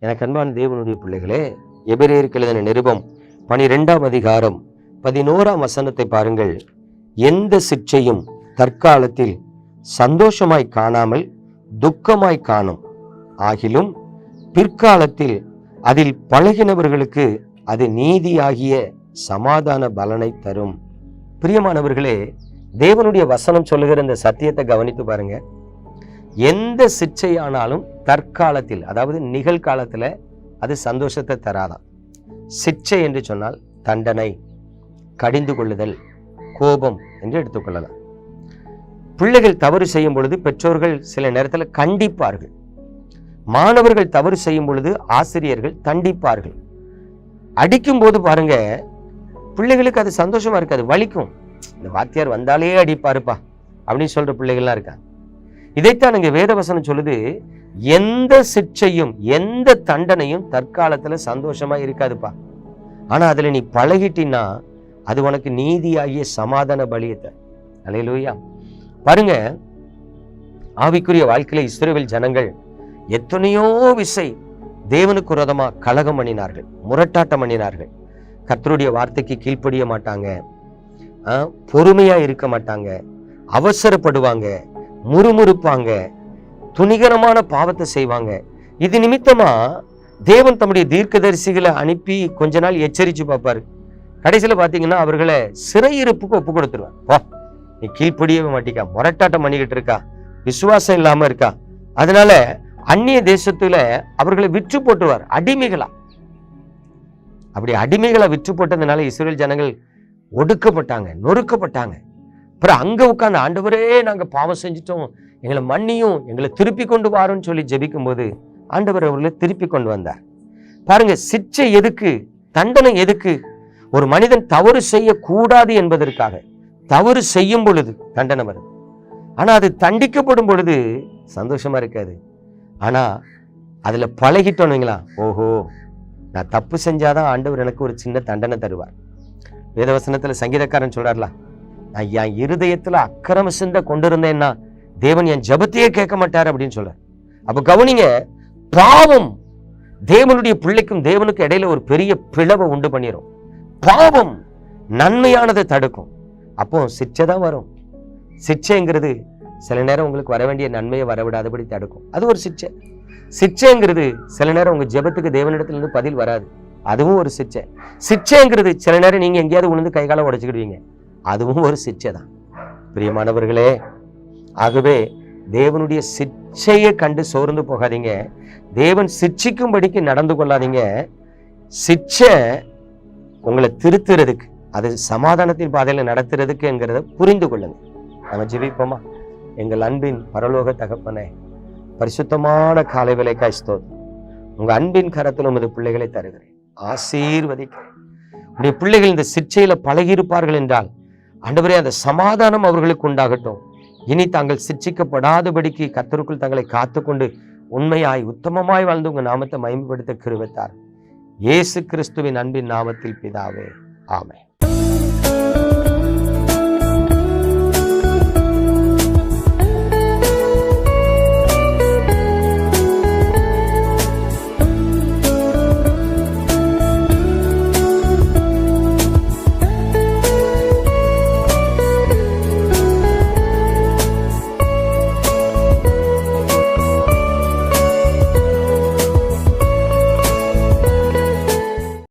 எனக்கு அன்பான தேவனுடைய பிள்ளைகளே, எபிரேயருக்கு எழுதின நிருபம் 12ஆம் அதிகாரம் 11ஆம் வசனத்தை பாருங்கள். எந்த சிற்சையும் தற்காலத்தில் சந்தோஷமாய் காணாமல் துக்கமாய் காணும், ஆகிலும் பிற்காலத்தில் அதில் பழகினவர்களுக்கு அது நீதியாகிய சமாதான பலனை தரும். பிரியமானவர்களே, தேவனுடைய வசனம் சொல்லுகிற இந்த சத்தியத்தை கவனித்து பாருங்க. எந்த சிற்சையானாலும் தற்காலத்தில், அதாவது நிகழ்காலத்துல அது சந்தோஷத்தை தராதான். சிற்சை என்று சொன்னால் தண்டனை, கடிந்து கொள்ளுதல், கோபம் என்று எடுத்துக்கொள்ளலாம். பிள்ளைகள் தவறு செய்யும் பொழுது பெற்றோர்கள் சில நேரத்தில் கண்டிப்பார்கள். மாணவர்கள் தவறு செய்யும் பொழுது ஆசிரியர்கள் தண்டிப்பார்கள். அடிக்கும் போது பாருங்க, பிள்ளைகளுக்கு அது சந்தோஷமா இருக்காது, வலிக்கும். இந்த வாத்தியார் வந்தாலே அடிப்பாருப்பா அப்படின்னு சொல்ற பிள்ளைகள்லாம் இருக்காங்க. இதைத்தான் இங்க வேதவசனம் சொல்லுது, எந்த சிற்சையும் எந்த தண்டனையும் தற்காலத்துல சந்தோஷமா இருக்காதுப்பா. ஆனா அதுல நீ பழகிட்டினா அது உனக்கு நீதியாகிய சமாதான பலியத்தை. அல்லேலூயா. பாருங்க, ஆவிக்குரிய வாழ்க்கையில இஸ்ரவேல் ஜனங்கள் எத்தனையோ விசை தேவனுக்கு விரோதமா கலகம் பண்ணினார்கள், முரட்டாட்டம் பண்ணினார்கள். கர்த்தருடைய வார்த்தைக்கு கீழ்ப்படிய மாட்டாங்க, பொறுமையா இருக்க மாட்டாங்க, அவசரப்படுவாங்க, முறுமுறுப்பாங்க, துணிகரமான பாவத்தை செய்வாங்க. இது நிமித்தமா தேவன் தம்முடைய தீர்க்கதரிசிகளை அனுப்பி கொஞ்ச நாள் எச்சரிச்சு பார்ப்பாரு. கடைசியில பாத்தீங்கன்னா அவர்களை சிறையிருப்புக்கு ஒப்பு கொடுத்துருவார். வா, நீ கீழ்ப்படியவே மாட்டிக்கா, முரட்டாட்டம் பண்ணிக்கிட்டு இருக்கா, விசுவாசம் இல்லாம இருக்கா. அதனால அந்நிய தேசத்துல அவர்களை விற்று போட்டுவார், அடிமைகளா. அப்படி அடிமைகளை விற்று போட்டதுனால இஸ்ரவேல் ஜனங்கள் ஒடுக்கப்பட்டாங்க, நொறுக்கப்பட்டாங்க. அப்புறம் அங்க உட்கார்ந்து, ஆண்டவரே நாங்க பாவம் செஞ்சிட்டோம், எங்களை மன்னியும், எங்களை திருப்பி கொண்டு வாரோன்னு சொல்லி ஜெபிக்கும் போது ஆண்டவர் அவர்களை திருப்பி கொண்டு வந்தார். பாருங்க, சிற்சை எதுக்கு, தண்டனை எதுக்கு? ஒரு மனிதன் தவறு செய்யக்கூடாது என்பதற்காக. தவறு செய்யும் பொழுது தண்டனை வரும், ஆனா அது தண்டிக்கப்படும் பொழுது சந்தோஷமா இருக்காது. ஆனா அதுல பழகிட்டோம்னுங்களா, ஓஹோ நான் தப்பு செஞ்சாதான் ஆண்டவர் எனக்கு ஒரு சின்ன தண்டனை தருவார். வேதவசனத்துல சங்கீதக்காரன் சொல்றார்ல, நான் என் இருதயத்துல அக்கிரம சிந்தை கொண்டிருந்தேன்னா தேவன் என் ஜெபத்தையே கேட்க மாட்டார் அப்படின்னு சொல்ற. அப்ப கவனிங்க, பாவம் தேவனுடைய பிள்ளைக்கும் தேவனுக்கு இடையில ஒரு பெரிய பிளவை உண்டு பண்ணிரும். பாவம் நன்மையானதை தடுக்கும். அப்போ சிற்சை தான் வரும். சிற்சைங்கிறது சில நேரம் உங்களுக்கு வர வேண்டிய நன்மையை வரவிடாதபடி தடுக்கும், அது ஒரு சிற்சை. சிற்சைங்கிறது சில நேரம் உங்க ஜெபத்துக்கு தேவனிடத்துல இருந்து பதில் வராது, அதுவும் ஒரு சிற்சை. சிற்சைங்கிறது சில நேரம் நீங்க எங்கேயாவது உணர்ந்து கை காலை உடைச்சுக்கிடுவீங்க, அதுவும் ஒரு சிற்சை தான். பிரியமானவர்களே, ஆகவே தேவனுடைய சிற்சையை கண்டு சோர்ந்து போகாதீங்க, தேவன் சிற்சிக்கும்படிக்கு நடந்து கொள்ளாதீங்க. சிற்சை உங்களை திருத்துறதுக்கு, அது சமாதானத்தின் பாதையில நடத்துறதுக்குங்கிறத புரிந்து கொள்ளுங்க. நம்ம ஜெபிப்போமா? எங்கள் அன்பின் பரலோக தகப்பனே, பரிசுத்தமான காலை வேளைக்காய் ஸ்தோத்திரம். உங்க அன்பின் கரத்தில் உமது பிள்ளைகளை தருகிறேன், ஆசீர்வதிக்கிறேன். உடைய பிள்ளைகள் இந்த சிற்சையில பழகியிருப்பார்கள் என்றால் ஆண்டவரே, அந்த சமாதானம் அவர்களுக்கு உண்டாகட்டும். இனி தாங்கள் சிற்சிக்கப்படாதபடிக்கு கர்த்தருக்குள் தங்களை காத்துக்கொண்டு உண்மையாய் உத்தமமாய் வாழ்ந்து உங்க நாமத்தை மகிமைப்படுத்த கிருபை தாரும். இயேசு கிறிஸ்துவின் அன்பின் நாமத்தில் பிதாவே, ஆமென்.